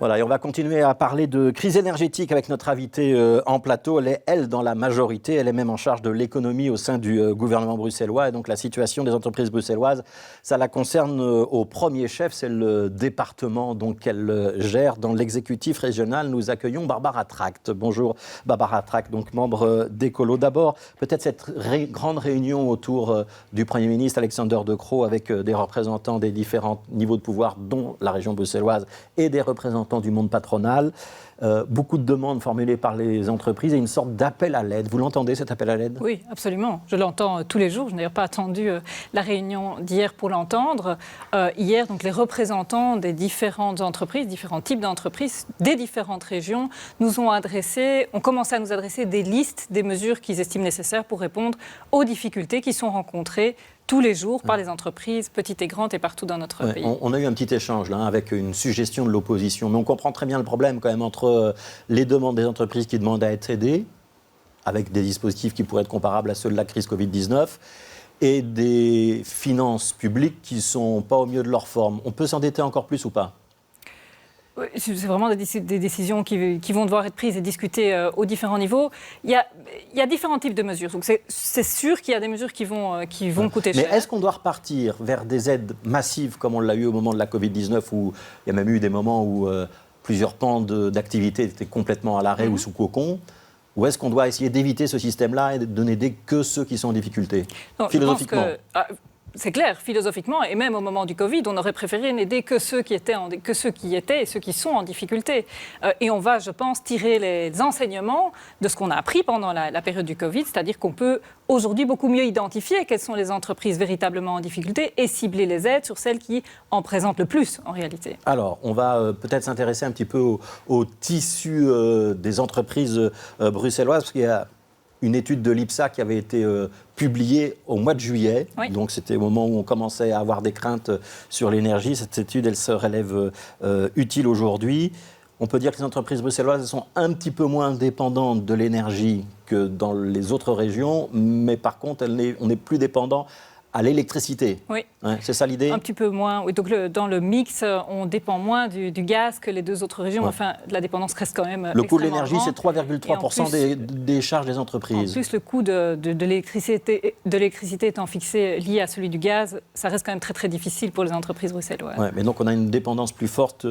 Voilà, et on va continuer à parler de crise énergétique avec notre invitée en plateau. Elle est, elle, dans la majorité. Elle est même en charge de l'économie au sein du gouvernement bruxellois. Et donc la situation des entreprises bruxelloises, ça la concerne au premier chef. C'est le département qu'elle gère dans l'exécutif régional. Nous accueillons Barbara Tract. Bonjour Barbara Tract, donc membre d'Ecolo. D'abord, peut-être cette grande réunion autour du Premier ministre Alexander De Croo avec des représentants des différents niveaux de pouvoir, dont la région bruxelloise, et des représentants du monde patronal. Beaucoup de demandes formulées par les entreprises et une sorte d'appel à l'aide. Vous l'entendez, cet appel à l'aide ? Oui, absolument. Je l'entends tous les jours. Je n'ai d'ailleurs pas attendu la réunion d'hier pour l'entendre. Hier, donc, les représentants des différentes entreprises, différents types d'entreprises, des différentes régions, ont commencé à nous adresser des listes des mesures qu'ils estiment nécessaires pour répondre aux difficultés qui sont rencontrées tous les jours par les entreprises, petites et grandes, et partout dans notre pays. On a eu un petit échange là, avec une suggestion de l'opposition, mais on comprend très bien le problème quand même entre les demandes des entreprises qui demandent à être aidées, avec des dispositifs qui pourraient être comparables à ceux de la crise Covid-19, et des finances publiques qui ne sont pas au mieux de leur forme. On peut s'endetter encore plus ou pas ? C'est vraiment des décisions qui vont devoir être prises et discutées aux différents niveaux. Il y a différents types de mesures. Donc c'est sûr qu'il y a des mesures qui vont coûter cher. Mais est-ce qu'on doit repartir vers des aides massives comme on l'a eu au moment de la Covid-19 où il y a même eu des moments où plusieurs pans d'activité étaient complètement à l'arrêt ou sous cocon ? Ou est-ce qu'on doit essayer d'éviter ce système-là et de n'aider que ceux qui sont en difficulté ? Non, philosophiquement. C'est clair, philosophiquement, et même au moment du Covid, on aurait préféré n'aider que ceux qui étaient et ceux qui sont en difficulté. Et on va, je pense, tirer les enseignements de ce qu'on a appris pendant la période du Covid, c'est-à-dire qu'on peut aujourd'hui beaucoup mieux identifier quelles sont les entreprises véritablement en difficulté et cibler les aides sur celles qui en présentent le plus, en réalité. Alors, on va peut-être s'intéresser un petit peu au tissu des entreprises bruxelloises, parce qu'il y a une étude de l'IPSA qui avait été publiée au mois de juillet. Oui. Donc c'était au moment où on commençait à avoir des craintes sur l'énergie. Cette étude, elle se révèle utile aujourd'hui. On peut dire que les entreprises bruxelloises sont un petit peu moins dépendantes de l'énergie que dans les autres régions, mais par contre, on est plus dépendant à l'électricité. Oui. Ouais, c'est ça l'idée ? Un petit peu moins. Oui, donc dans le mix, on dépend moins du gaz que les deux autres régions. Ouais. Enfin, la dépendance reste quand même. Le coût de l'énergie, c'est 3,3% des charges des entreprises. En plus, le coût de l'électricité étant fixé lié à celui du gaz, ça reste quand même très très difficile pour les entreprises bruxelloises. Ouais, mais donc on a une dépendance plus forte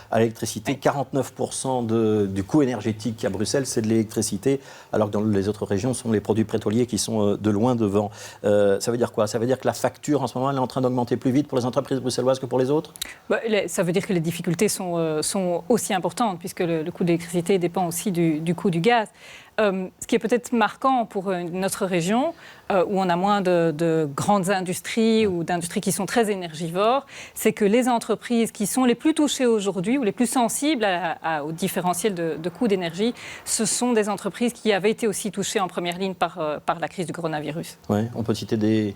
à l'électricité. Oui. 49% du coût énergétique à Bruxelles, c'est de l'électricité, alors que dans les autres régions, ce sont les produits pétroliers qui sont de loin devant. Ça veut dire quoi ? Ça veut dire que la facture, en ce moment, elle est en train d'augmenter plus vite pour les entreprises bruxelloises que pour les autres ? Ça veut dire que les difficultés sont aussi importantes, puisque le coût de l'électricité dépend aussi du coût du gaz. Ce qui est peut-être marquant pour notre région, où on a moins de grandes industries ou d'industries qui sont très énergivores, c'est que les entreprises qui sont les plus touchées aujourd'hui ou les plus sensibles au différentiel de coût d'énergie, ce sont des entreprises qui avaient été aussi touchées en première ligne par la crise du coronavirus. Oui, on peut citer des...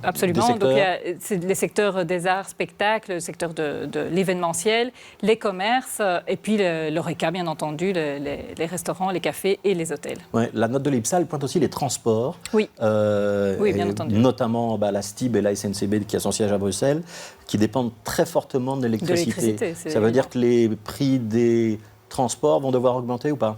Absolument. Donc, c'est les secteurs des arts, spectacles, le secteur de l'événementiel, les commerces, et puis l'ORECA, bien entendu, les restaurants, les cafés et les hôtels. Ouais, la note de l'IPSA, elle pointe aussi les transports. Oui, oui, bien entendu. Notamment la STIB et la SNCB, qui a son siège à Bruxelles, qui dépendent très fortement de l'électricité. Ça veut dire que les prix des transports vont devoir augmenter ou pas ?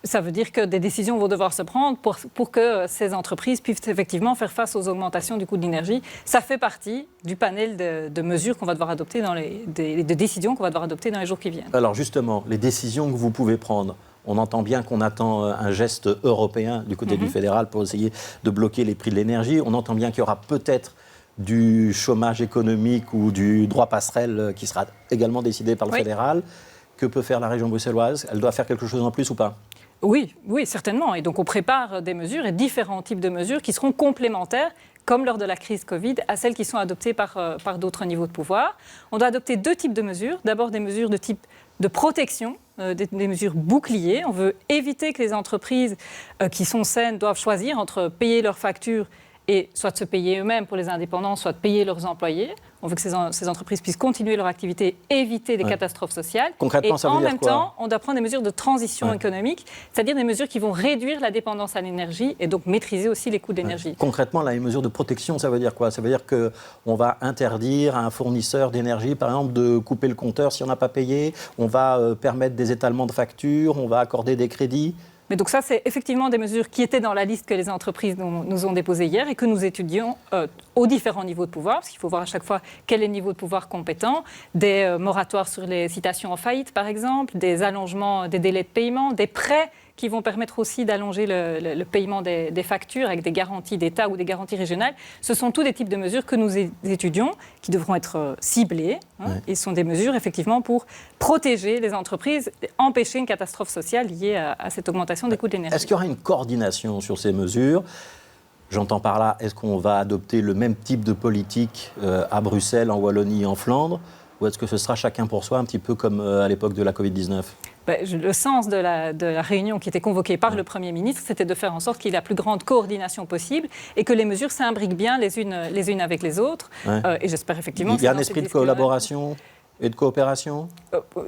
Ça veut dire que des décisions vont devoir se prendre pour que ces entreprises puissent effectivement faire face aux augmentations du coût de l'énergie. Ça fait partie du panel de mesures qu'on va devoir adopter, de décisions qu'on va devoir adopter dans les jours qui viennent. Alors justement, les décisions que vous pouvez prendre, on entend bien qu'on attend un geste européen du côté du fédéral pour essayer de bloquer les prix de l'énergie. On entend bien qu'il y aura peut-être du chômage économique ou du droit passerelle qui sera également décidé par le fédéral. Que peut faire la région bruxelloise ? Elle doit faire quelque chose en plus ou pas ? Oui, certainement. Et donc on prépare des mesures et différents types de mesures qui seront complémentaires, comme lors de la crise Covid, à celles qui sont adoptées par d'autres niveaux de pouvoir. On doit adopter deux types de mesures. D'abord des mesures de type de protection, des mesures boucliers. On veut éviter que les entreprises qui sont saines doivent choisir entre payer leurs factures et soit de se payer eux-mêmes pour les indépendants, soit de payer leurs employés. On veut que ces entreprises puissent continuer leur activité, éviter des catastrophes sociales. Concrètement, ça veut dire quoi ? Et en même temps, on doit prendre des mesures de transition économique, c'est-à-dire des mesures qui vont réduire la dépendance à l'énergie et donc maîtriser aussi les coûts de l'énergie. Concrètement, là, une mesure de protection, ça veut dire quoi ? Ça veut dire qu'on va interdire à un fournisseur d'énergie, par exemple, de couper le compteur si on n'a pas payé. On va permettre des étalements de factures, on va accorder des crédits. Mais donc ça, c'est effectivement des mesures qui étaient dans la liste que les entreprises nous ont déposées hier et que nous étudions aux différents niveaux de pouvoir, parce qu'il faut voir à chaque fois quel est le niveau de pouvoir compétent, des moratoires sur les citations en faillite, par exemple, des allongements des délais de paiement, des prêts qui vont permettre aussi d'allonger le paiement des factures avec des garanties d'État ou des garanties régionales. Ce sont tous des types de mesures que nous étudions, qui devront être ciblées. Et ce sont des mesures, effectivement, pour protéger les entreprises, empêcher une catastrophe sociale liée à cette augmentation des coûts de l'énergie. Est-ce qu'il y aura une coordination sur ces mesures ? J'entends par là, est-ce qu'on va adopter le même type de politique à Bruxelles, en Wallonie, en Flandre ? Ou est-ce que ce sera chacun pour soi, un petit peu comme à l'époque de la Covid-19 ? Le sens de la réunion qui était convoquée par le Premier ministre, c'était de faire en sorte qu'il y ait la plus grande coordination possible et que les mesures s'imbriquent bien les unes avec les autres. Et j'espère effectivement... Il y a un esprit de collaboration et de coopération ?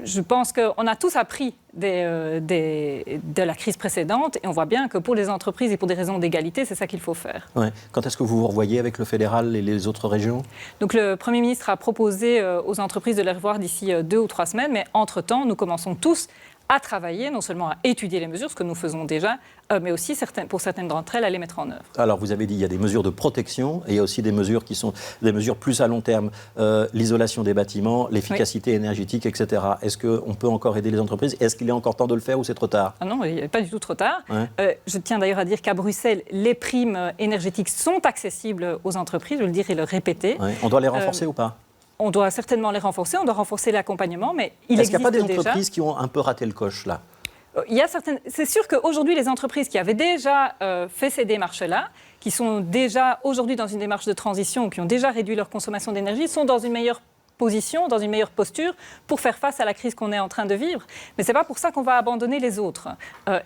Je pense qu'on a tous appris de la crise précédente et on voit bien que pour les entreprises et pour des raisons d'égalité, c'est ça qu'il faut faire. Quand est-ce que vous vous revoyez avec le fédéral et les autres régions ? Donc le Premier ministre a proposé aux entreprises de les revoir d'ici 2 ou 3 semaines, mais entre-temps, nous commençons tous à travailler, non seulement à étudier les mesures, ce que nous faisons déjà, mais aussi pour certaines d'entre elles à les mettre en œuvre. Alors vous avez dit qu'il y a des mesures de protection et il y a aussi des mesures qui sont des mesures plus à long terme, l'isolation des bâtiments, l'efficacité énergétique, etc. Est-ce qu'on peut encore aider les entreprises ? Est-ce qu'il est encore temps de le faire ou c'est trop tard ? Non, il n'est pas du tout trop tard. Je tiens d'ailleurs à dire qu'à Bruxelles, les primes énergétiques sont accessibles aux entreprises, je le dire et le répéter. On doit les renforcer ou pas ? On doit certainement les renforcer, on doit renforcer l'accompagnement, mais il existe déjà... Est-ce qu'il n'y a pas des entreprises qui ont un peu raté le coche, là ? C'est sûr qu'aujourd'hui, les entreprises qui avaient déjà fait ces démarches-là, qui sont déjà aujourd'hui dans une démarche de transition, qui ont déjà réduit leur consommation d'énergie, sont dans une meilleure position, dans une meilleure posture pour faire face à la crise qu'on est en train de vivre. Mais ce n'est pas pour ça qu'on va abandonner les autres.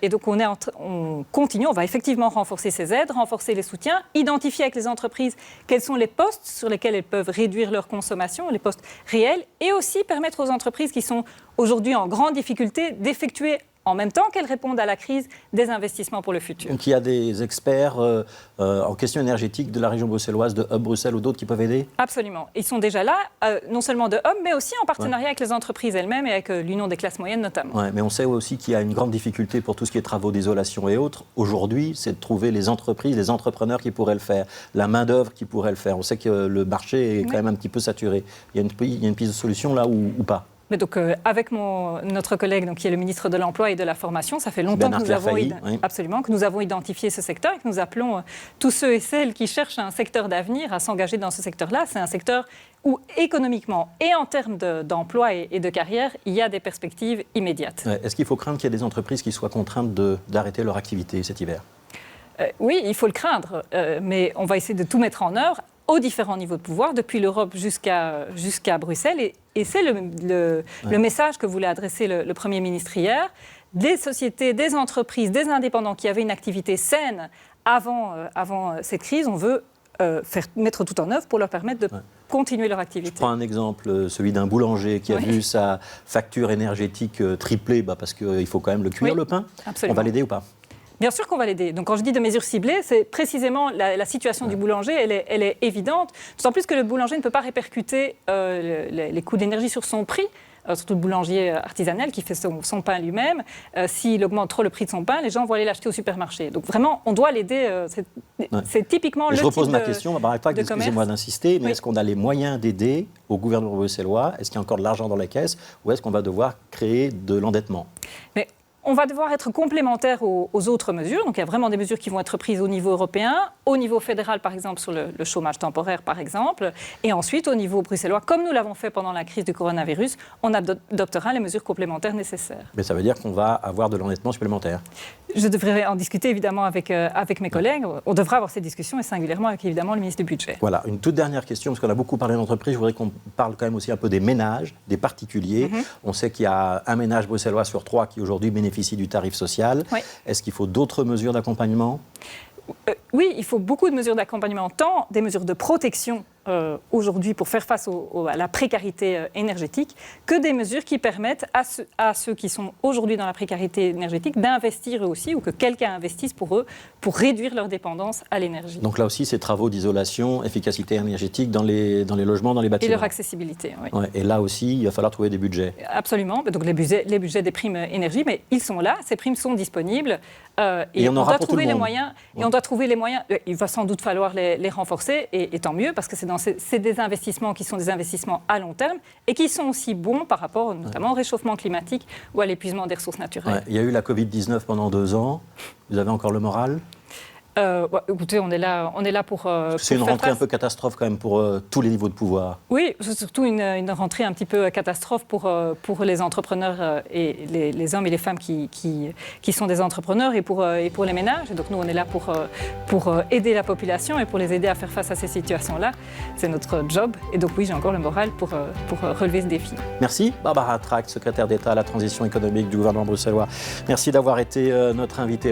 Et donc on continue, on va effectivement renforcer ces aides, renforcer les soutiens, identifier avec les entreprises quels sont les postes sur lesquels elles peuvent réduire leur consommation, les postes réels, et aussi permettre aux entreprises qui sont aujourd'hui en grande difficulté d'effectuer en même temps qu'elles répondent à la crise, des investissements pour le futur. Donc il y a des experts en question énergétique de la région bruxelloise, de Hub Bruxelles ou d'autres qui peuvent aider ? Absolument. Ils sont déjà là, non seulement de Hub, mais aussi en partenariat avec les entreprises elles-mêmes et avec l'Union des classes moyennes notamment. Mais on sait aussi qu'il y a une grande difficulté pour tout ce qui est travaux d'isolation et autres. Aujourd'hui, c'est de trouver les entreprises, les entrepreneurs qui pourraient le faire, la main-d'œuvre qui pourrait le faire. On sait que le marché est quand même un petit peu saturé. Il y a une piste de solution là ou pas ? Mais donc, avec notre collègue qui est le ministre de l'Emploi et de la Formation, ça fait longtemps que nous avons identifié ce secteur et que nous appelons tous ceux et celles qui cherchent un secteur d'avenir à s'engager dans ce secteur-là. C'est un secteur où économiquement et en termes d'emploi et de carrière, il y a des perspectives immédiates. Est-ce qu'il faut craindre qu'il y ait des entreprises qui soient contraintes d'arrêter leur activité cet hiver ? Oui, il faut le craindre, mais on va essayer de tout mettre en œuvre aux différents niveaux de pouvoir, depuis l'Europe jusqu'à Bruxelles. Et c'est le message que voulait adresser le Premier ministre hier. Des sociétés, des entreprises, des indépendants qui avaient une activité saine avant cette crise, on veut mettre tout en œuvre pour leur permettre de continuer leur activité. Je prends un exemple, celui d'un boulanger qui a vu sa facture énergétique tripler parce qu'il faut quand même le cuire, le pain. Absolument. On va l'aider ou pas ? Bien sûr qu'on va l'aider. Donc quand je dis de mesures ciblées, c'est précisément la situation du boulanger, elle est évidente. D'autant plus que le boulanger ne peut pas répercuter les coûts d'énergie sur son prix, surtout le boulanger artisanal qui fait son pain lui-même. S'il augmente trop le prix de son pain, les gens vont aller l'acheter au supermarché. Donc vraiment, on doit l'aider. C'est typiquement le type de commerce. Je repose ma question, excusez-moi d'insister, mais est-ce qu'on a les moyens d'aider au gouvernement bruxellois ? Est-ce qu'il y a encore de l'argent dans la caisse ou est-ce qu'on va devoir créer de l'endettement ? On va devoir être complémentaire aux autres mesures. Donc, il y a vraiment des mesures qui vont être prises au niveau européen, au niveau fédéral, par exemple, sur le chômage temporaire, par exemple. Et ensuite, au niveau bruxellois, comme nous l'avons fait pendant la crise du coronavirus, on adoptera les mesures complémentaires nécessaires. Mais ça veut dire qu'on va avoir de l'endettement supplémentaire ? Je devrais en discuter, évidemment, avec mes collègues. On devra avoir ces discussions, et singulièrement avec, évidemment, le ministre du Budget. Voilà, une toute dernière question, parce qu'on a beaucoup parlé d'entreprises. Je voudrais qu'on parle quand même aussi un peu des ménages, des particuliers. On sait qu'il y a un ménage bruxellois sur 3 qui, aujourd'hui, bénéficie du tarif social. Est-ce qu'il faut d'autres mesures d'accompagnement ? Oui, il faut beaucoup de mesures d'accompagnement, tant des mesures de protection aujourd'hui pour faire face à la précarité énergétique, que des mesures qui permettent à ceux qui sont aujourd'hui dans la précarité énergétique d'investir eux aussi, ou que quelqu'un investisse pour eux, pour réduire leur dépendance à l'énergie. Donc là aussi, ces travaux d'isolation, efficacité énergétique dans les logements, dans les bâtiments. Et leur accessibilité, oui. Ouais, et là aussi, il va falloir trouver des budgets. Absolument, donc les budgets des primes énergie, mais ils sont là, ces primes sont disponibles. Et on aura doit pour trouver tout le les monde. moyens. Et on doit trouver les moyens. Il va sans doute falloir les renforcer, et tant mieux, parce que c'est des investissements qui sont des investissements à long terme et qui sont aussi bons par rapport notamment au réchauffement climatique ou à l'épuisement des ressources naturelles. Ouais, il y a eu la Covid-19 pendant 2 ans. Vous avez encore le moral ? Écoutez, on est là pour. C'est une faire rentrée face. un peu catastrophe quand même pour tous les niveaux de pouvoir. Oui, c'est surtout une rentrée un petit peu catastrophe pour les entrepreneurs et les hommes et les femmes qui sont des entrepreneurs et pour les ménages. Et donc nous, on est là pour aider la population et pour les aider à faire face à ces situations-là. C'est notre job. Et donc oui, j'ai encore le moral pour relever ce défi. Merci Barbara Tract, secrétaire d'État à la transition économique du gouvernement bruxellois. Merci d'avoir été notre invitée.